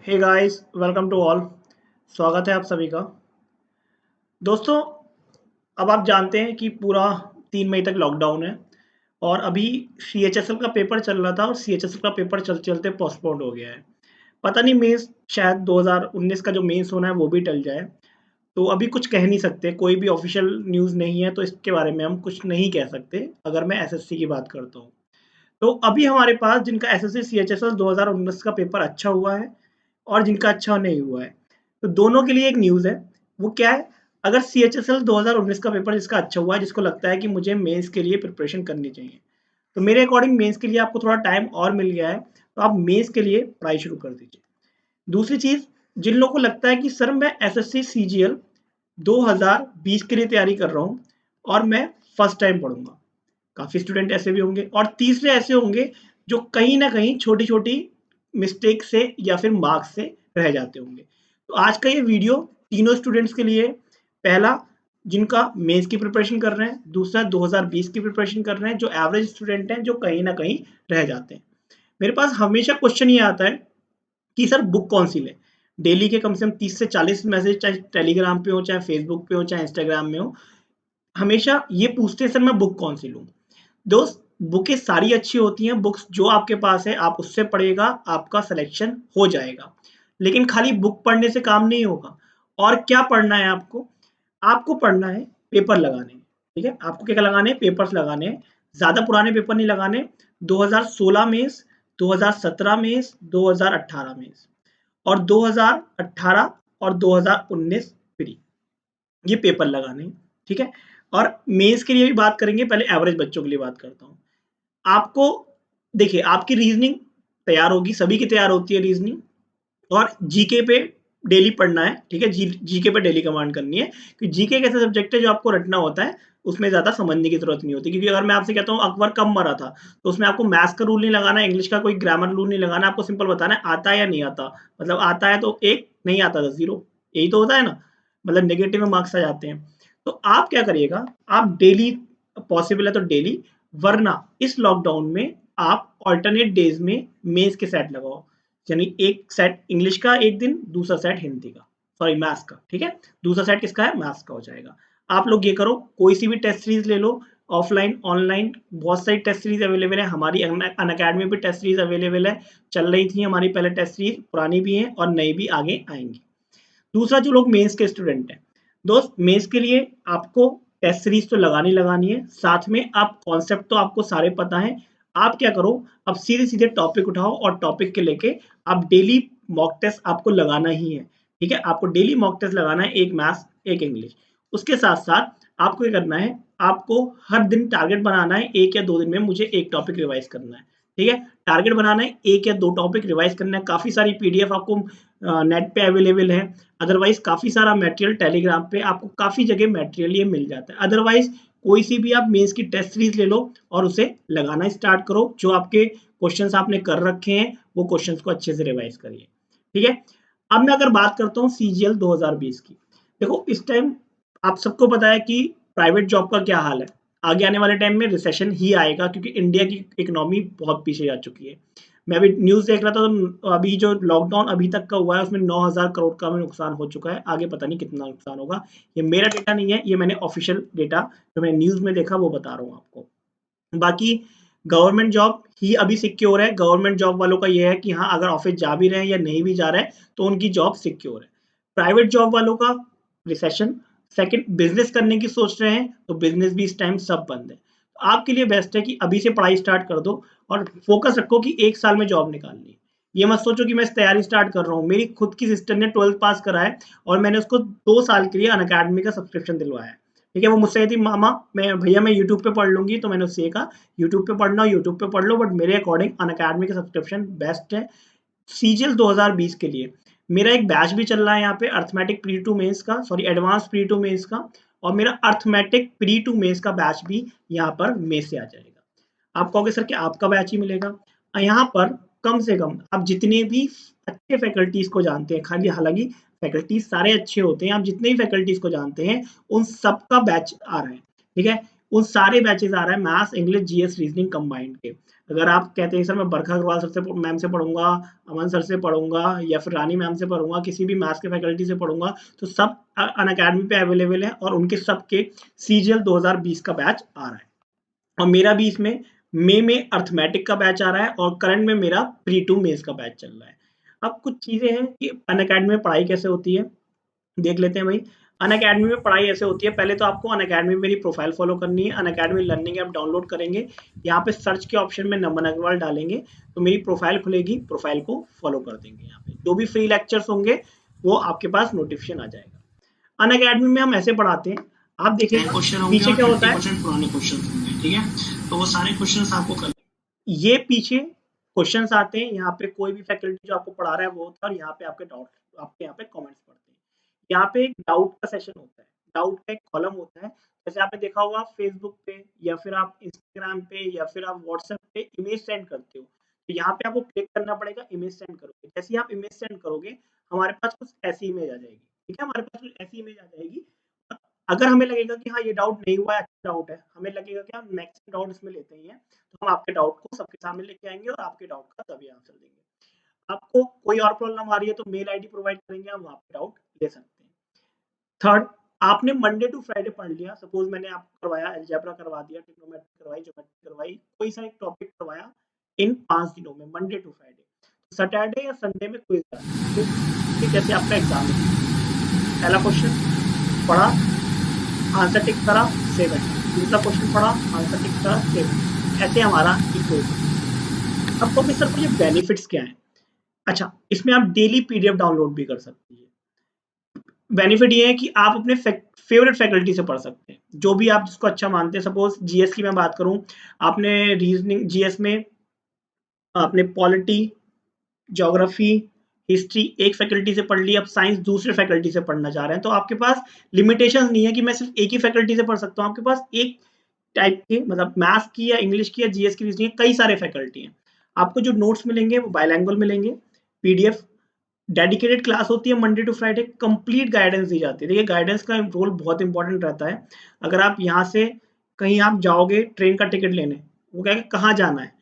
Hey guys, welcome to all. स्वागत है आप सभी का। दोस्तों, अब आप जानते हैं कि पूरा 3 मई तक लॉकडाउन है और अभी सीएचएसएल का पेपर चल रहा था और सीएचएसएल का पेपर चलते पोस्टपोन्ड हो गया है। पता नहीं, मेंस शायद 2019 का जो मेंस होना है वो भी टल जाए। तो अभी कुछ कह नहीं सकते, कोई भी ऑफिशियल न्यूज़ नहीं है, तो इसके बारे में हम कुछ नहीं कह सकते अगर मैं एसएससी की बात करता हूँ। तो अभी हमारे पास जिनका एसएससी सीएचएसएल 2019 का पेपर अच्छा हुआ है और जिनका अच्छा नहीं हुआ है, तो दोनों के लिए एक न्यूज़ है। वो क्या है? अगर सीएचएसएल 2019 का पेपर जिसका अच्छा हुआ है, जिसको लगता है कि मुझे मेंस के लिए प्रिपरेशन करनी चाहिए, तो मेरे अकॉर्डिंग मेंस के लिए आपको थोड़ा टाइम और मिल गया है, तो आप मेंस के लिए पढ़ाई शुरू कर दीजिए। दूसरी चीज़, जिन लोगों को लगता है कि सर मैं एसएससी सीजीएल 2020 के लिए तैयारी कर रहा हूँ और मैं फर्स्ट टाइम पढ़ूंगा, काफ़ी स्टूडेंट ऐसे भी होंगे। और तीसरे ऐसे होंगे जो कहीं न कहीं छोटी-छोटी मिस्टेक से या फिर मार्क्स से रह जाते होंगे। तो आज का ये वीडियो तीनों स्टूडेंट्स के लिए है। पहला, जिनका मेंस की प्रिपरेशन कर रहे हैं, दूसरा 2020 की प्रिपरेशन कर रहे हैं, जो एवरेज स्टूडेंट हैं, जो कहीं न कहीं रह जाते हैं। मेरे पास हमेशा क्वेश्चन ये आता है कि सर बुक कौन-सी लें? डेली के कम से कम 30 से 40 मैसेज, चाहे टेलीग्राम पे हो, चाहे फेसबुक पे हो, चाहे इंस्टाग्राम में हो, हमेशा ये पूछते हैं सर मैं बुक कौन-सी लूँ? दोस्त, बुकें सारी अच्छी होती हैं, बुक्स जो आपके पास है आप उससे पढ़िएगा, आपका सिलेक्शन हो जाएगा। लेकिन खाली बुक पढ़ने से काम नहीं होगा। और क्या पढ़ना है आपको? आपको पढ़ना है पेपर लगाने, ठीक है? आपको क्या लगाने हैं? पेपर्स लगाने हैं। ज़्यादा पुराने पेपर नहीं लगाने। 2016 मेंस, 2017 मेंस, 2018 मेंस और 2018 और 2019 प्री, ये पेपर लगाने हैं, ठीक है? और मेंस के लिए भी बात करेंगे, पहले एवरेज बच्चों के लिए बात करता हूँ। आपको देखिए, आपकी रीजनिंग तैयार होगी, सभी की तैयार होती है रीजनिंग। और जीके पे डेली पढ़ना है, ठीक है? जीके पे डेली कमांड करनी है कि जीके एक ऐसा सब्जेक्ट है जो आपको रटना होता है, उसमें ज़्यादा समझने की ज़रूरत नहीं होती। क्योंकि अगर मैं आपसे कहता हूँ अकबर कब मरा था, तो उसमें आपको मैथ्स का रूल नहीं लगाना है, इंग्लिश का कोई ग्रामर रूल नहीं लगाना, आपको सिंपल बताना है आता है या नहीं आता। मतलब आता है तो 1, नहीं आता तो 0, यही तो होता है ना? मतलब नेगेटिव में मार्क्स आ जाते हैं। तो आप क्या करिएगा, आप डेली, पॉसिबल है तो डेली, वरना इस लॉकडाउन में आप अल्टरनेट डेज में मेंस के सेट लगाओ। यानी एक सेट इंग्लिश का एक दिन, दूसरा सेट हिंदी का, सॉरी मैथ्स का, ठीक है? दूसरा सेट किसका है? मैथ्स का हो जाएगा। आप लोग ये करो, कोई सी भी टेस्ट सीरीज ले लो, ऑफलाइन ऑनलाइन बहुत सारी टेस्ट सीरीज अवेलेबल है। हमारी अनअकैडमी पे टेस्ट सीरीज अवेलेबल है, चल रही थी हमारी पहले टेस्ट सीरीज, पुरानी भी है और नई भी आगे आएंगी। दूसरा, जो लोग मेंस के स्टूडेंट हैं, दोस्त मेंस के लिए आपको टेस्ट सीरीज तो लगानी लगानी है, साथ में आप कॉन्सेप्ट तो आपको सारे पता हैं। आप क्या करो, अब सीधे सीधे टॉपिक उठाओ और टॉपिक के लेके आप डेली मॉक टेस्ट आपको लगाना ही है, ठीक है? आपको डेली मॉक टेस्ट लगाना है, एक मैथ्स एक इंग्लिश। उसके साथ साथ आपको क्या करना है, आपको हर दिन टारगेट बनाना है, 1 या 2 दिन में मुझे एक टॉपिक रिवाइज करना है, ठीक है? टारगेट बनाना है, 1 या 2 टॉपिक रिवाइज करना है। काफ़ी सारी पीडीएफ आपको नेट पे अवेलेबल है। अदरवाइज काफ़ी सारा मटेरियल टेलीग्राम पे आपको काफ़ी जगह मटेरियल ये मिल जाता है। अदरवाइज कोई सी भी आप मेंस की टेस्ट सीरीज ले लो और उसे लगाना स्टार्ट करो। जो आपके क्वेश्चंस आपने कर रखे हैं वो क्वेश्चंस को अच्छे से रिवाइज करिए, ठीक है? अब मैं अगर बात करता हूँ सीजीएल 2020 की, देखो इस टाइम आप सबको पता है कि प्राइवेट जॉब का क्या हाल है। आगे आने वाले टाइम में रिसेशन ही आएगा, क्योंकि इंडिया की इकोनॉमी बहुत पीछे जा चुकी है। मैं अभी न्यूज़ देख रहा था, तो अभी जो लॉकडाउन अभी तक का हुआ है उसमें 9,000 करोड़ का नुकसान हो चुका है। आगे पता नहीं कितना नुकसान होगा। ये मेरा डेटा नहीं है, ये मैंने ऑफिशियल डेटा जो मैंने न्यूज़ में देखा वो बता रहा हूँ आपको। बाकी गवर्नमेंट जॉब ही अभी सिक्योर है। गवर्नमेंट जॉब वालों का ये है कि हाँ, अगर ऑफिस जा भी रहे हैं या नहीं भी जा रहे हैं तो उनकी जॉब सिक्योर है। प्राइवेट जॉब वालों का रिसेशन, सेकंड बिजनेस करने की सोच रहे हैं तो बिजनेस भी इस टाइम सब बंद है। तो आपके लिए बेस्ट है कि अभी से पढ़ाई स्टार्ट कर दो और फोकस रखो कि 1 साल में जॉब निकालनी है। ये मत सोचो कि मैं तैयारी स्टार्ट कर रहा हूँ। मेरी खुद की सिस्टर ने 12th पास करा है और मैंने उसको 2 साल के लिए अनअकैडमी का सब्सक्रिप्शन दिलवाया है। ठीक है? वो मुझसे कहती मामा मैं भैया मैं यूट्यूब पे पढ़ लूँगी, तो मैंने उससे ये कहा यूट्यूब पे पढ़ना हो यूट्यूब पे पढ़ लो, बट मेरे अकॉर्डिंग अनअकैडमी का सब्सक्रिप्शन बेस्ट है। सीजीएल 2020 के लिए मेरा एक बैच भी चल रहा है यहाँ पे, अर्थमेटिक प्री टू मेंस का, sorry advance pre to mains का, और मेरा अर्थमेटिक प्री टू मेंस का बैच भी यहाँ पर मई से आ जाएगा। आप कहोगे सर कि आपका बैच ही मिलेगा। यहाँ पर कम से कम आप जितने भी अच्छे फैकल्टीज को जानते हैं, खाली हालांकि फैकल्टीज सारे अच्छे होते हैं, आप जितने भी फैकल्टीज को जानते हैं उन सबका बैच आ रहा है, ठीक है? उन सारे बैचेस आ रहा है maths, English, GS, reasoning combined के। अगर आप कहते हैं सर मैं बरखा अग्रवाल सर से मैम से पढ़ूंगा, अमन सर से पढ़ूंगा या फिर रानी मैम से पढ़ूंगा, किसी भी मैथ्स के फैकल्टी से पढ़ूंगा, तो सब अनअकैडमी पे अवेलेबल है और उनके सबके सीजीएल 2020 का बैच आ रहा है। और मेरा भी इसमें मई में अर्थमेटिक का बैच आ रहा है और करंट में मेरा प्री टू मेंस का बैच चल रहा है। अब कुछ चीजें हैं कि अनअकैडमी में पढ़ाई कैसे होती है, देख लेते हैं भाई। अनअकैडमी में पढ़ाई ऐसे होती है, पहले तो आपको अनअकैडमी में मेरी प्रोफाइल फॉलो करनी है। अनअकैडमी लर्निंग ऐप डाउनलोड करेंगे, यहाँ पे सर्च के ऑप्शन में नमन अग्रवाल डालेंगे तो मेरी प्रोफाइल खुलेगी, प्रोफाइल को फॉलो कर देंगे। यहाँ पे जो भी फ्री लेक्चर्स होंगे वो आपके पास नोटिफिकेशन आ जाएगा। अनअकैडमी में हम ऐसे पढ़ाते हैं, आप देखिए पीछे क्या होता है, पुराने क्वेश्चन होंगे, ठीक है, तो वो सारे क्वेश्चन आपको कर, ये पीछे क्वेश्चंस आते हैं, यहाँ पे कोई भी फैकल्टी जो आपको पढ़ा रहा है वो होता है और यहाँ पे आपके डाउट, आपके यहाँ पे कमेंट्स पढ़ते हैं। यहाँ पे एक डाउट का सेशन होता है, डाउट का एक कॉलम होता है। जैसे आपने देखा होगा फेसबुक पे या फिर आप इंस्टाग्राम पे या फिर आप व्हाट्सएप पे इमेज सेंड करते हो, तो यहाँ पे आपको क्लिक करना पड़ेगा, इमेज सेंड करोगे। जैसे ही आप इमेज सेंड करोगे हमारे पास कुछ ऐसी इमेज आ जाएगी, ठीक है, हमारे पास कुछ ऐसी इमेज आ जाएगी। अगर हमें लगेगा कि हाँ ये डाउट नहीं हुआ है, अच्छा डाउट है, हमें लगेगा कि हम मैक्सिमम डाउट इसमें लेते ही हैं, तो हम आपके डाउट को सबके सामने लेके आएंगे और आपके डाउट का तभी आंसर देंगे। आपको कोई और प्रॉब्लम आ रही है तो मेल आईडी प्रोवाइड करेंगे, हम वहाँ पे डाउट ले सकते हैं। थर्ड, आपने मंडे टू फ्राइडे पढ़ लिया, सपोज मैंने आपको करवाया अलजेब्रा करवा दिया, ट्रिग्नोमेट्री करवाई, ज्योमेट्री करवाई, कोई सा एक टॉपिक करवाया इन 5 दिनों में मंडे टू फ्राइडे, सैटरडे या संडे में क्विज है, जैसे आपका एग्जाम है, पहला क्वेश्चन पढ़ा, आंसर टिक करा, सेव है, दूसरा क्वेश्चन पढ़ा, आंसर टिक करा, सेव है, ऐसे हमारा इक्वेशन। अब तो सर ये बेनिफिट्स क्या है? अच्छा, इसमें आप डेली पीडीएफ डाउनलोड भी कर सकते हैं। बेनिफिट ये है कि आप अपने फेवरेट फैकल्टी से पढ़ सकते हैं, जो भी आप जिसको अच्छा मानते हैं। सपोज जीएस की मैं बात करूं, आपने रीजनिंग जीएस में आपने पॉलिटी, ज्योग्राफी, हिस्ट्री एक फैकल्टी से पढ़ ली, अब साइंस दूसरे फैकल्टी से पढ़ना चाह रहे हैं, तो आपके पास लिमिटेशंस नहीं है कि मैं सिर्फ एक ही फैकल्टी से पढ़ सकता हूँ। आपके पास एक टाइप के मतलब मैथ्स की या इंग्लिश की या जीएस की रीजनिंग कई सारे फैकल्टी हैं। आपको जो नोट्स मिलेंगे वो बायलैंग्वेज मिलेंगे, पीडीएफ, डेडिकेटेड क्लास होती है Monday to Friday, complete guidance दी जाती है। देखिए गाइडेंस का रोल बहुत इंपॉर्टेंट रहता है। अगर आप यहाँ से कहीं आप जाओगे ट्रेन का टिकट लेने, वो कहेगा कहाँ जाना है,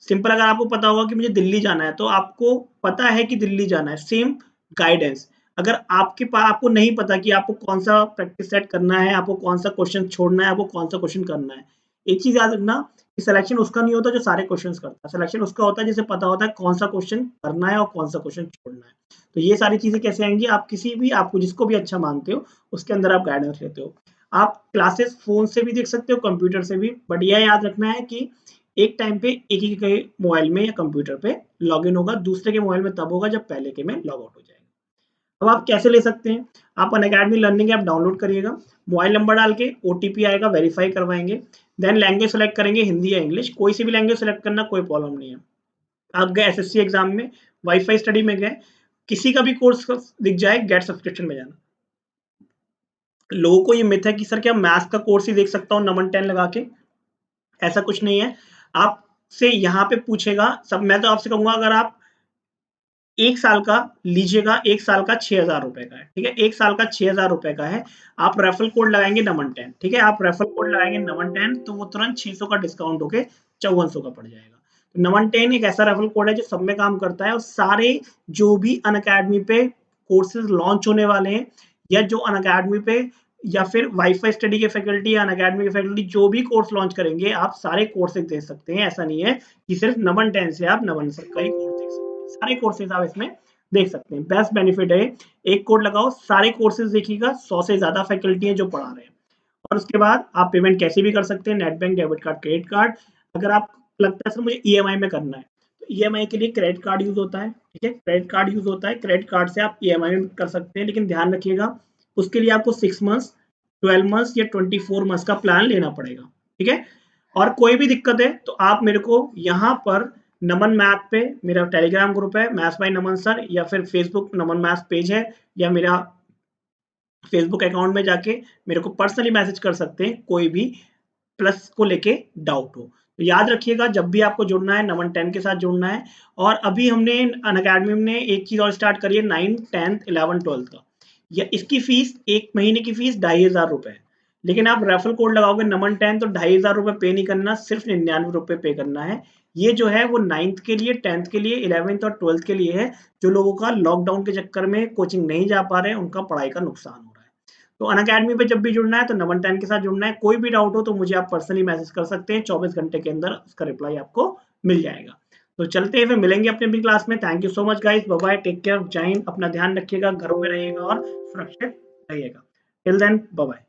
सिंपल अगर आपको पता होगा कि मुझे दिल्ली जाना है तो आपको पता है कि दिल्ली जाना है, सेम गाइडेंस। अगर आपके पास आपको नहीं पता कि आपको कौन सा प्रैक्टिस सेट करना है, आपको कौन सा क्वेश्चन छोड़ना है, आपको कौन सा क्वेश्चन करना है, एक चीज याद रखना कि सिलेक्शन उसका नहीं होता जो सारे क्वेश्चन करता है, सिलेक्शन उसका होता है जिसे पता होता है कौन सा क्वेश्चन करना है और कौन सा क्वेश्चन छोड़ना है। तो ये सारी चीजें कैसे आएंगी, आप किसी भी आपको जिसको भी अच्छा मानते हो उसके अंदर आप गाइडेंस लेते हो। आप क्लासेस फोन से भी देख सकते हो, कंप्यूटर से भी, बट यह याद रखना है कि एक टाइम पे एक ही के मोबाइल में या कंप्यूटर पे लॉगिन होगा, दूसरे के मोबाइल में तब होगा जब पहले के में लॉग आउट हो जाएगा। अब आप कैसे ले सकते हैं, आप अनअकैडमी लर्निंग ऐप डाउनलोड करिएगा, मोबाइल नंबर डाल के ओटीपी आएगा, वेरीफाई करवाएंगे, देन लैंग्वेज सेलेक्ट करेंगे, हिंदी या इंग्लिश, कोई सी भी लैंग्वेज सेलेक्ट करना, कोई प्रॉब्लम नहीं है। आप गए एसएससी एग्जाम में, वाईफाई स्टडी में गए, किसी का भी कोर्स दिख जाए, गेट सब्सक्रिप्शन में जाना। लोगों को ये मिथ है कि सर क्या मैथ्स का कोर्स ही देख सकता हूँ नमन 10 लगा के, ऐसा कुछ नहीं है। आपसे यहाँ पे पूछेगा सब, मैं तो आपसे कहूंगा अगर आप 1 साल का लीजिएगा, 1 साल का 6,000 रुपए का है, ठीक है, 1 साल का 6,000 रुपए का है। आप रेफरल कोड लगाएंगे नमन 10, ठीक है, आप रेफरल कोड लगाएंगे नमन 10 तो वो तुरंत 600 का डिस्काउंट होके 5400 का पड़ जाएगा। तो नमन 10 एक ऐसा रेफरल कोड है जो सब में काम करता है और सारे जो भी अनअकैडमी पे कोर्सेज लॉन्च होने वाले हैं या जो अनअकैडमी पे या फिर वाईफाई स्टडी के फैकल्टी या अनअकैडमी के फैकल्टी जो भी कोर्स लॉन्च करेंगे, आप सारे कोर्सेज देख सकते हैं। ऐसा नहीं है कि सिर्फ नमन 10 से आप नमन सर का ही कोर्स देख सकते हैं, सारे कोर्सेज आप इसमें देख सकते हैं। बेस्ट बेनिफिट है, एक कोड लगाओ, सारे कोर्सेज देखिएगा, 100 से ज्यादा फैकल्टी हैं जो पढ़ा रहे हैं। और उसके बाद आप पेमेंट कैसे भी कर सकते हैं, net bank, debit card, credit card. अगर आप लगता है सर मुझे ईएमआई में करना है, तो ईएमआई के लिए क्रेडिट कार्ड यूज होता है, ठीक है, क्रेडिट कार्ड यूज होता है, क्रेडिट कार्ड से आप ईएमआई में कर सकते हैं, लेकिन ध्यान रखिएगा उसके लिए आपको 6 मंथ्स, 12 मंथ्स या 24 मंथ्स का प्लान लेना पड़ेगा, ठीक है। और कोई भी दिक्कत है तो आप मेरे को यहाँ पर नमन मैथ पे मेरा टेलीग्राम ग्रुप है मैथ्स बाय नमन सर, या फिर फेसबुक नमन मैथ्स पेज है, या मेरा फेसबुक अकाउंट में जाके मेरे को पर्सनली मैसेज कर सकते हैं, कोई भी प्लस को लेके डाउट हो। तो याद रखिएगा जब भी आपको जुड़ना है नमन 10 के साथ जुड़ना है। और अभी हमने अनअकैडमी में एक चीज और स्टार्ट करी है, 9th 10th 11th 12th का, या इसकी फीस एक महीने की फीस 2,500 रुपए है, लेकिन आप रेफरल कोड लगाओगे नमन 10 तो 2500 रुपए पे नहीं करना, सिर्फ 99 रुपए पे करना है। ये जो है वो 9th के लिए, 10th के लिए, 11th और 12th के लिए है, जो लोगों का लॉकडाउन के चक्कर में कोचिंग नहीं जा पा रहे हैं, उनका पढ़ाई का नुकसान हो रहा है। तो अनअकैडमी पे जब भी जुड़ना है तो नमन 10 के साथ जुड़ना है। कोई भी डाउट हो तो मुझे आप पर्सनली मैसेज कर सकते हैं, 24 घंटे के अंदर उसका रिप्लाई आपको मिल जाएगा। तो चलते हैं, फिर मिलेंगे अपने अगली क्लास में। Thank you so much guys, bye bye, take care, जय हिंद, अपना ध्यान रखिएगा, घरों में रहिएगा और सुरक्षित रहिएगा। Till then bye bye.